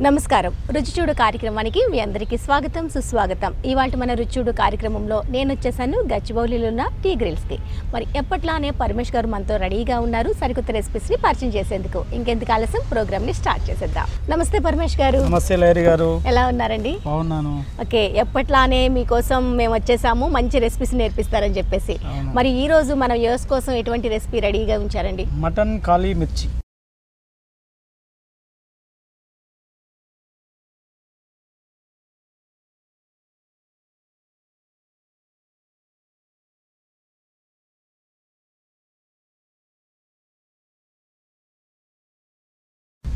నమస్కారం రుచి చూడు కార్యక్రమానికి మీ అందరికీ స్వాగతం సుస్వాగతం. ఇవాళ మన రుచి చూడు కార్యక్రమంలో నేను వచ్చేసాను గచ్చిబౌలిలో ఉన్న టీ గ్రిల్స్కి. మరి ఎప్పట్లానే పరమేష్ గారు మనతో రెడీగా ఉన్నారు సరికొత్త రెసిపీస్ని పరిచయం చేసేందుకు. ఇంకెందుకు ఆలస్యం ప్రోగ్రామ్ని స్టార్ట్ చేసేద్దాం. నమస్తే పరమేష్ గారు. నమస్తే లహరి గారు. ఎలా ఉన్నారండి? బాగున్నాను. ఓకే, ఎప్పట్లానే మీకోసం మేము వచ్చేసాము మంచి రెసిపీస్ నేర్పిస్తారని చెప్పేసి. మరి ఈ రోజు మన వ్యూవర్స్ కోసం ఎటువంటి రెసిపీ రెడీగా ఉంచారండి? మటన్ కాళీ మిర్చి.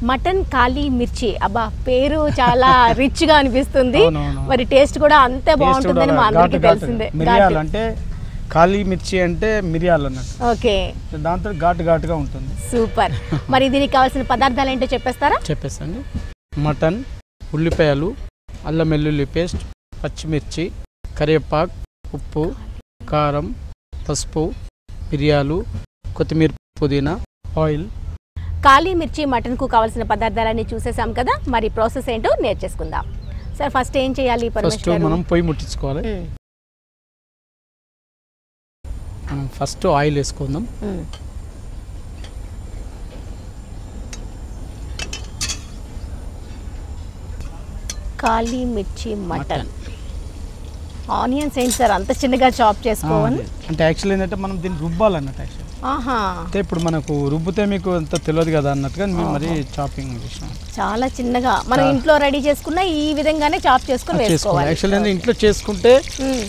మటన్ కాళీ మిర్చి, అబ్బా పేరు చాలా రిచ్ గా అనిపిస్తుంది. మరి టేస్ట్ కూడా అంతే బాగుంటుందని మా అందరికీ తెలిసిందే. మిరియాలు అంటే కాళీ మిర్చి అంటే మిరియాలు అన్నట్టు. ఓకే, దాంతో ఘాటుగా ఉంటుంది. సూపర్. మరి దీనికి కావాల్సిన పదార్థాలు ఏంటో చెప్పేస్తారా? చెప్పేసండి. మటన్, ఉల్లిపాయలు, అల్లం వెల్లుల్లి పేస్ట్, పచ్చిమిర్చి, కరివేపాకు, ఉప్పు, కారం, పసుపు, మిరియాలు, కొత్తిమీర, పుదీనా, ఆయిల్. కాళీ మిర్చి మటన్కు కావాల్సిన పదార్థాలన్నీ చూసేసాం కదా, మరి ప్రాసెస్ ఏంటో నేర్చేసుకుందాం. సార్ ఫస్ట్ ఏం చేయాలి? ఫస్ట్ మనం పొయ్యి ముట్టించుకోవాలి. ఫస్ట్ ఆయిల్ వేసుకుందాం. కాళీ మిర్చి మటన్. ఆనియన్స్ ఏంటి సార్ అంత చిన్నగా చాప్ చేసుకోవాలి? అంటే యాక్చువల్లీ ఏంటంటే మనం దీన్ని రుబ్బాలన్నట్టు. యాక్చువల్లీ అంటే ఇప్పుడు మనకు రుబ్బితే మీకు అంత తెలియదు కదా అన్నట్టుగా మేము మరి చాపింగ్ చేసాం. చాలా చిన్నగా మనం ఇంట్లో రెడీ చేసుకున్న ఈ విధంగానే చాప్ చేసుకుని వేసుకోవాలి. యాక్చువల్లీ ఇంట్లో చేసుకుంటే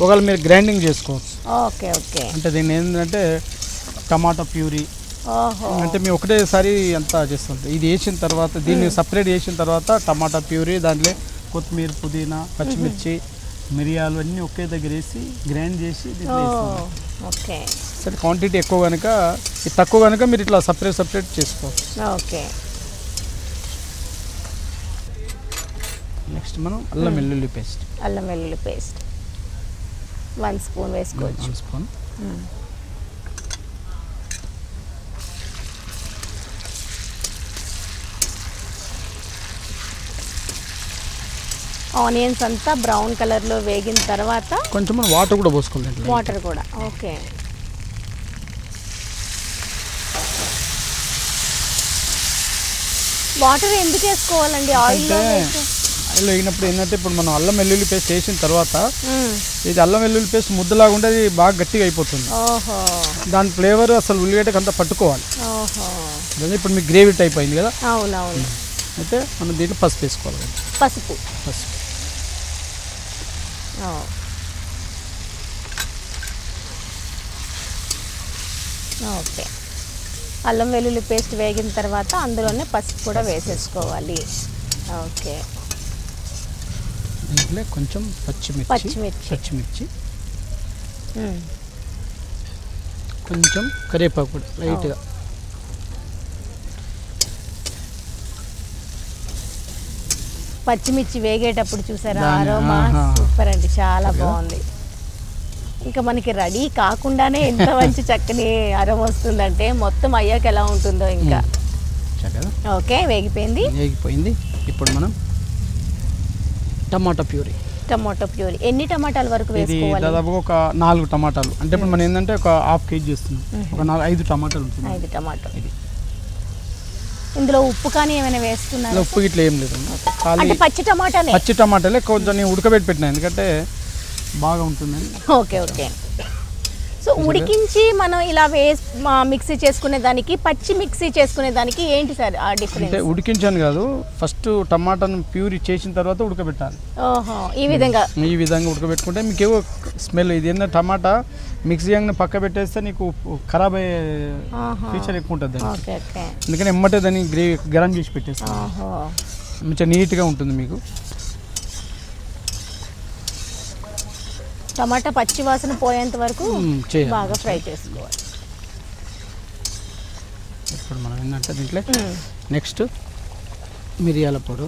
ఒకవేళ మీరు గ్రైండింగ్ చేసుకోవచ్చు. Okay okay. అంటే దీన్ని ఏంటంటే టమాటా ప్యూరీ అంటే మేము ఒకటేసారి అంతా చేస్తుంటాం. ఇది వేసిన తర్వాత దీన్ని సపరేట్ చేసిన తర్వాత టమాటా ప్యూరీ, దాంట్లో కొత్తిమీర, పుదీనా, పచ్చిమిర్చి, మిరియాలు అన్నీ ఒకే దగ్గర వేసి గ్రైండ్ చేసి ఓకే. సరే క్వాంటిటీ ఎక్కువ కనుక ఇది తక్కువ కనుక మీరు ఇట్లా సపరేట్ చేసుకోవచ్చు. ఓకే. నెక్స్ట్ మనం అల్లం వెల్లుల్లి పేస్ట్. అల్లం వెల్లుల్లి పేస్ట్ 1 స్పూన్ వేసుకోవచ్చు. 1 స్పూన్. ఆనియన్స్ అంతా బ్రౌన్ కలర్లో వేగిన తర్వాత కొంచెం మనం వాటర్ కూడా పోసుకోవాలి. వాటర్ కూడా. ఓకే. వాటర్ ఎందుకు వేసుకోవాలండి? ఆయిల్ వేగినప్పుడు ఏంటంటే ఇప్పుడు మనం అల్లం వెల్లుల్లి పేస్ట్ వేసిన తర్వాత ఇది అల్లం వెల్లుల్లి పేస్ట్ ముద్దలాగా ఉంటే అది బాగా గట్టిగా అయిపోతుంది. దాని ఫ్లేవర్ అసలు ఉల్లిగడ్డకి అంతా పట్టుకోవాలి. ఇప్పుడు మీకు గ్రేవీ టైప్ అయింది కదా. అవునవును. అయితే మనం దీంట్లో పసుపు వేసుకోవాలి. పసుపు. ఓకే. అల్లం వెల్లుల్లి పేస్ట్ వేగిన తర్వాత అందులోనే పసుపు కూడా వేసేసుకోవాలి. ఓకే. దీంట్లో కొంచెం పచ్చిమిర్చి, కొంచెం కరివేపాకు కూడా లైట్గా. పచ్చిమిర్చి వేగేటప్పుడు చూసారా అరోమా సూపర్ అండి, చాలా బాగుంది. ఇంకా మనకి రెడీ కాకుండానే ఎంత మంచి చక్కని అరోమా వస్తుందంటే మొత్తం అయ్యాక ఎలా ఉంటుందో ఇంకా. ఓకే, వేగిపోయింది. ఇప్పుడు మనం టమాటా ప్యూరీ. ఎన్ని టమాటాల వరకు వేసుకోవాలి? దాదాపు ఒక 4 టమాటాలు. అంటే ఇప్పుడు మనం ఏంటంటే ఒక హాఫ్ కేజీ చేస్తున్నాం. ఒక 5 టమాటాలు ఉంటుంది. 5 టమాటాలు. ఇందులో ఉప్పు కానీ ఏమైనా వేస్తున్నారు? ఉప్పు ఇట్లా ఏం లేదు. పచ్చి టమాటాలే కొంచెం ఉడకబెట్టి పెట్టినా ఎందుకంటే బాగా ఉంటుందని. Okay okay. సో ఉడికించి మనం ఇలా మిక్సీ చేసుకునే దానికి పచ్చి మిక్సీ చేసుకునే దానికి ఏంటి సార్ ఆ డిఫరెన్స్? అంటే ఉడికించాను కాదు, ఫస్ట్ టమాటాను ప్యూరీ చేసిన తర్వాత ఉడకబెట్టాలి. ఓహో, ఈ విధంగా ఉడకబెట్టుకుంటే మీకు ఏవో స్మెల్. ఇది ఏంటంటే టమాటా మిక్సీ పక్క పెట్టేస్తే నీకు ఖరాబ్ అయ్యే ఫీచర్ ఎక్కువ ఉంటుంది. అందుకని ఎమ్మటే దాన్ని గ్రేవీ గరం చేసి పెట్టేస్తాను. మంచిగా నీట్గా ఉంటుంది మీకు. టమాటా పచ్చి వాసన పోయేంత వరకు బాగా ఫ్రై చేసుకోవాలి. ఇప్పుడు మనం ఏంటంటే దీంట్లో నెక్స్ట్ మిరియాల పొడి.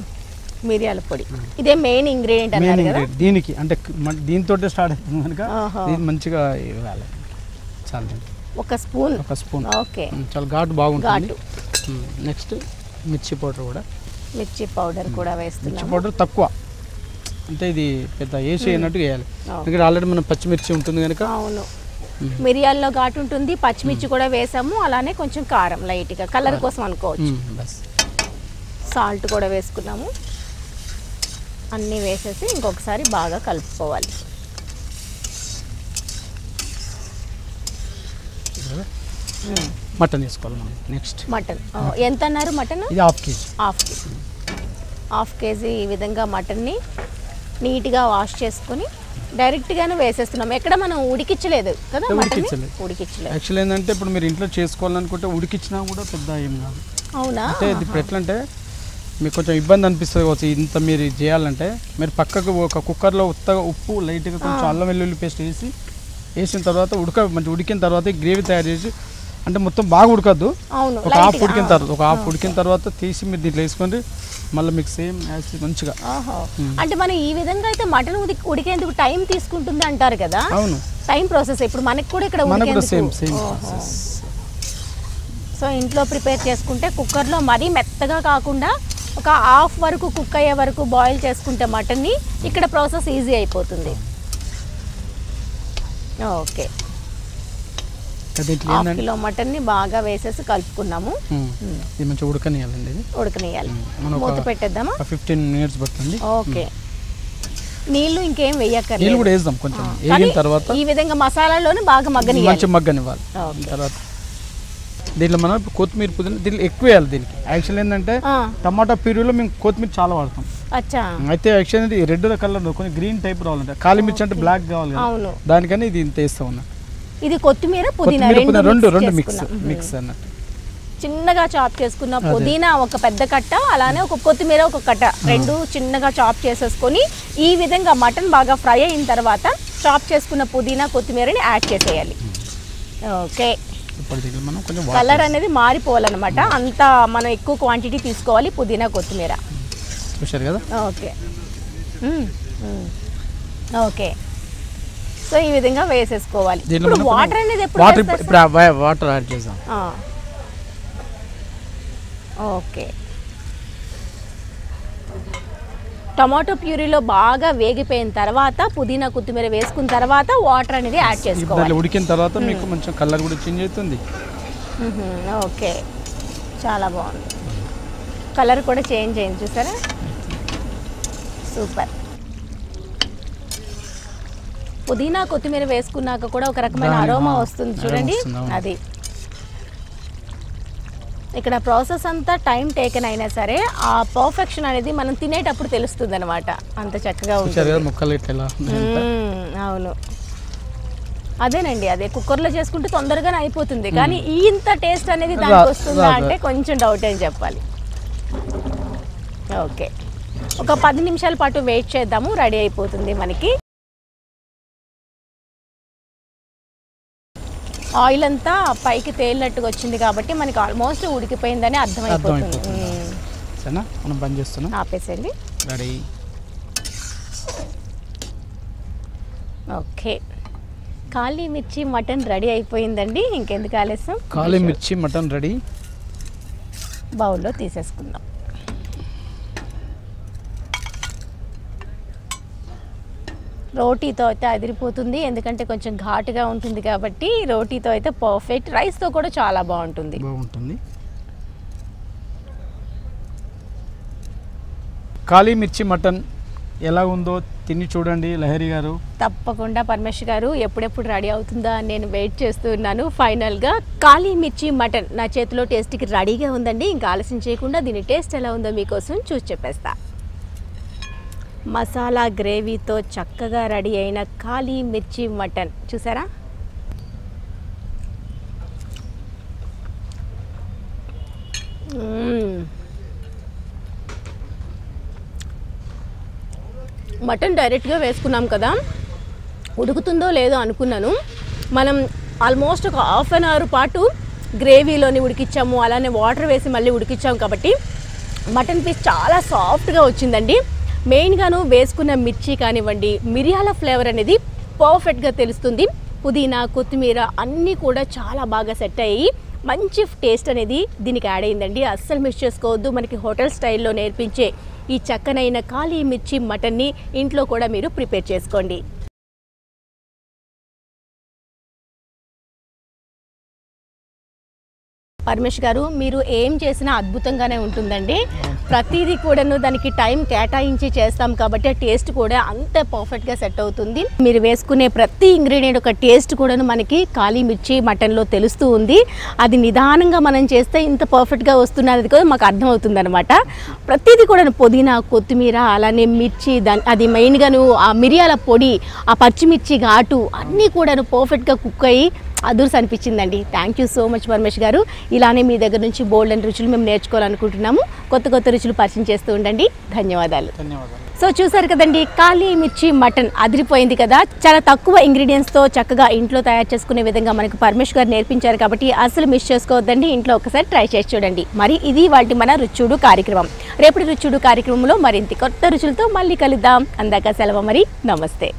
ఇదే మెయిన్ ఇంగ్రీడియంట్ అన్నారు కదా దీనికి. అంటే దీంతో స్టార్ట్ అవుతుంది కనుక దీన్ని మంచిగా ఇవ్వాలి. చాలా 1 స్పూన్. స్పూన్. ఓకే. చాలా ఘాటు బాగుంటుంది. నెక్స్ట్ మిర్చి పౌడర్ కూడా. మిర్చి పౌడర్ కూడా వేస్తున్నాం. మిర్చి పౌడర్ తక్కువ, అంటే ఇది పెద్ద వేసి అయినట్టు వేయాలి, ఎందుకంటే ఆల్రెడీ మనం పచ్చిమిర్చి ఉంటుంది కనుక. అవును, మిరియాల్లో ఘాటు ఉంటుంది, పచ్చిమిర్చి కూడా వేసాము, అలానే కొంచెం కారం లైట్గా కలర్ కోసం అనుకోవచ్చు. బస్ సాల్ట్ కూడా వేసుకున్నాము. అన్నీ వేసేసి ఇంకొకసారి బాగా కలుపుకోవాలి. మటన్ వేసుకోవాలి మనం. నెక్స్ట్ మటన్ ఎంత అన్నారు? మటన్ ఇది హాఫ్ కేజీ. హాఫ్ కేజీ ఈ విధంగా మటన్ని నీట్గా వాష్ చేసుకొని డైరెక్ట్గానే వేసేస్తున్నాం. ఎక్కడ మనం ఉడికించలేదు కదా? ఉడికించలేదు. యాక్చువల్ ఏంటంటే ఇప్పుడు మీరు ఇంట్లో చేసుకోవాలనుకుంటే ఉడికించినా కూడా పెద్ద ఏం కాదు. అవునా? అంటే ఇది ఇప్పుడు ఎట్లా అంటే మీకు కొంచెం ఇబ్బంది అనిపిస్తుంది కావచ్చు ఇంత మీరు చేయాలంటే. మీరు పక్కకు ఒక కుక్కర్లో ఉప్పు లైట్గా కొంచెం అల్లం వెల్లుల్లి పేస్ట్ వేసిన తర్వాత మంచి ఉడికిన తర్వాత గ్రేవీ తయారు చేసి, అంటే మొత్తం బాగా ఉడకద్దు, ఒక హాఫ్ ఉడికిన తర్వాత తీసి మీరు దీంట్లో వేసుకోండి. మళ్ళీ మీకు సేమ్ మంచిగా. అంటే మనం ఈ విధంగా అయితే మటన్ ఉడికేందుకు టైం తీసుకుంటుంది అంటారు కదా? అవును, టైం ప్రాసెస్. ఇప్పుడు మనకి కూడా ఇక్కడ సేమ్. సో ఇంట్లో ప్రిపేర్ చేసుకుంటే కుక్కర్లో మరీ మెత్తగా కాకుండా ఒక హాఫ్ వరకు కుక్ అయ్యే వరకు బాయిల్ చేసుకుంటే మటన్ని ఇక్కడ ప్రాసెస్ ఈజీ అయిపోతుంది. ఓకే, హాఫ్ కిలో మటన్ని బాగా వేసేసి కలుపుకున్నాము. ఇది మంచిగా ఉడకనియాలండి. ఉడకనియాలి. మూత పెట్టేద్దామా? 15 minutes పడుతుంది. ఓకే, నీళ్లు ఇంకేం వేయక్కర్లేదు. నీళ్ళు కూడా వేద్దాం కొంచెం. వేగిన తర్వాత ఈ విధంగా మసాలాలోనే బాగా మగ్గనివ్వాలి. తర్వాత దీంట్లో మనం కొత్తిమీర పుదీనా దీంట్లో ఎక్కువ వేయాలి. దీనికి యాక్చువల్ ఏంటంటే టమాటా ప్యూరీలో మేము కొత్తిమీర చాలా వాడతాం. అయితే యాక్చువల్ రెడ్ కలర్ కొంచెం గ్రీన్ టైప్ రావాలంటే, కాలి మిర్చి అంటే బ్లాక్ కావాలి, దానికని ఇది ఇంత వేస్తా ఉన్నా. ఇది కొత్తిమీర పుదీనా రెండు మిక్స్ అన్నట్టు. చిన్నగా చాప్ చేసుకున్న పుదీనా ఒక పెద్ద కట్ట, అలానే ఒక కొత్తిమీర ఒక కట్ట, రెండు చిన్నగా చాప్ చేసేసుకొని ఈ విధంగా మటన్ బాగా ఫ్రై అయిన తర్వాత చాప్ చేసుకున్న పుదీనా కొత్తిమీరని యాడ్ చేసేయాలి. ఓకే, కలర్ అనేది మారిపోవాలన్నమాట. అంత మనం ఎక్కువ క్వాంటిటీ తీసుకోవాలి పుదీనా కొత్తిమీర. చూశారు కదా? ఓకే ఓకే, సో ఈ విధంగా వేసేసుకోవాలి. ఇప్పుడు వాటర్ అనేది వాటర్ యాడ్ చేద్దాం. ఓకే, టమాటో ప్యూరీలో బాగా వేగిపోయిన తర్వాత పుదీనా కొత్తిమీర వేసుకున్న తర్వాత వాటర్ అనేది యాడ్ చేసుకోవాలి. ఉడికిన తర్వాత మీకు కొంచెం కలర్ కూడా చేంజ్ అవుతుంది. ఓకే, చాలా బాగుంది. కలర్ కూడా చేంజ్ అయింది, చూసారా? సూపర్. పుదీనా కొత్తిమీర వేసుకున్నాక కూడా ఒక రకమైన అరోమా వస్తుంది చూడండి. అది ఇక్కడ ప్రాసెస్ అంతా టైం టేకెన్ అయినా సరే ఆ పర్ఫెక్షన్ అనేది మనం తినేటప్పుడు తెలుస్తుంది అనమాట. అంత చక్కగా ఉంటుంది. అవును, అదేనండి, అదే కుక్కర్లో చేసుకుంటే తొందరగానే అయిపోతుంది, కానీ ఇంత టేస్ట్ అనేది దానికి వస్తుందా అంటే కొంచెం డౌట్ అని చెప్పాలి. ఓకే, ఒక 10 నిమిషాల పాటు వెయిట్ చేద్దాము, రెడీ అయిపోతుంది మనకి. ఆయిల్ అంతా పైకి తేలినట్టుగా వచ్చింది కాబట్టి మనకి ఆల్మోస్ట్ ఉడికిపోయిందని అర్థమైపోతుంది. మనం బంద్ చేస్తున్నాం, ఆపేసండి. రెడీ. ఓకే, కాళీ మిర్చి మటన్ రెడీ అయిపోయిందండి. ఇంకెందుకు ఆలస్యం, కాళీ మిర్చి మటన్ రెడీ. బౌల్లో తీసేసుకుందాం. రోటీతో అయితే అదిరిపోతుంది, ఎందుకంటే కొంచెం ఘాటుగా ఉంటుంది కాబట్టి రోటీతో అయితే పర్ఫెక్ట్. రైస్తో కూడా చాలా బాగుంటుంది. కాళీ మిర్చి మటన్ ఎలా ఉందో తిని చూడండి లహరి గారు. తప్పకుండా పరమేష్ గారు, ఎప్పుడెప్పుడు రెడీ అవుతుందా అని నేను వెయిట్ చేస్తున్నాను. ఫైనల్గా కాళీ మిర్చి మటన్ నా చేతిలో టేస్ట్కి రెడీగా ఉందండి. ఇంకా ఆలస్యం చేయకుండా దీని టేస్ట్ ఎలా ఉందో మీకోసం చూసి చెప్పేస్తా. మసాలా గ్రేవీతో చక్కగా రెడీ అయిన కాళీ మిర్చి మటన్ చూసారా? మటన్ డైరెక్ట్గా వేసుకున్నాం కదా, ఉడుకుతుందో లేదో అనుకున్నాను. మనం ఆల్మోస్ట్ ఒక హాఫ్ అన్ అవర్ పాటు గ్రేవీలోని ఉడికిచ్చాము, అలానే వాటర్ వేసి మళ్ళీ ఉడికిచ్చాము కాబట్టి మటన్ పీస్ చాలా సాఫ్ట్గా వచ్చిందండి. మెయిన్గాను వేసుకున్న మిర్చి కానివ్వండి, మిరియాల ఫ్లేవర్ అనేది పర్ఫెక్ట్గా తెలుస్తుంది. పుదీనా కొత్తిమీర అన్నీ కూడా చాలా బాగా సెట్ అయ్యి మంచి టేస్ట్ అనేది దీనికి యాడ్ అయిందండి. అస్సలు మిస్ చేసుకోవద్దు. మనకి హోటల్ స్టైల్లో నేర్పించే ఈ చక్కనైన కాళీ మిర్చి మటన్ని ఇంట్లో కూడా మీరు ప్రిపేర్ చేసుకోండి. పరమేష్ గారు, మీరు ఏం చేసినా అద్భుతంగానే ఉంటుందండి. ప్రతిదీ కూడాను దానికి టైం కేటాయించి చేస్తాం కాబట్టి ఆ టేస్ట్ కూడా అంతే పర్ఫెక్ట్గా సెట్ అవుతుంది. మీరు వేసుకునే ప్రతి ఇంగ్రీడియంట్ ఒక టేస్ట్ కూడాను మనకి కాళీ మిర్చి మటన్లో తెలుస్తూ ఉంది. అది నిదానంగా మనం చేస్తే ఇంత పర్ఫెక్ట్గా వస్తున్నది కూడా మాకు అర్థమవుతుంది అనమాట. ప్రతిదీ కూడాను పుదీనా, కొత్తిమీర, అలానే మిర్చి, అది మెయిన్గాను ఆ మిరియాల పొడి, ఆ పచ్చిమిర్చి ఘాటు అన్నీ కూడాను పర్ఫెక్ట్గా కుక్ అయ్యి అదుర్స్ అనిపించిందండి. Thank you so much Paramesh గారు. ఇలానే మీ దగ్గర నుంచి బోల్డ్ అండ్ రుచులు మేము నేర్చుకోవాలనుకుంటున్నాము. కొత్త కొత్త రుచులు పరిచయం చేస్తూ ఉండండి. ధన్యవాదాలు. సో చూసారు కదండి, కాళీ మిర్చి మటన్ అదిరిపోయింది కదా. చాలా తక్కువ ఇంగ్రీడియంట్స్తో చక్కగా ఇంట్లో తయారు చేసుకునే విధంగా మనకు పరమేష్ గారు నేర్పించారు కాబట్టి అసలు మిస్ చేసుకోవద్దండి. ఇంట్లో ఒకసారి ట్రై చేసి చూడండి. మరి ఇది వాటి మన రుచుడు కార్యక్రమం. రేపటి రుచుడు కార్యక్రమంలో మరింత కొత్త రుచులతో మళ్ళీ కలుద్దాం. అందాక సెలవు. మరి నమస్తే.